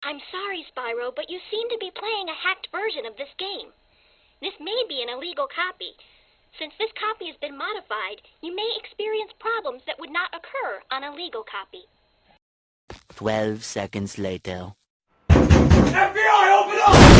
I'm sorry, Spyro, but you seem to be playing a hacked version of this game. This may be an illegal copy. Since this copy has been modified, you may experience problems that would not occur on a legal copy. 12 seconds later. FBI, open up!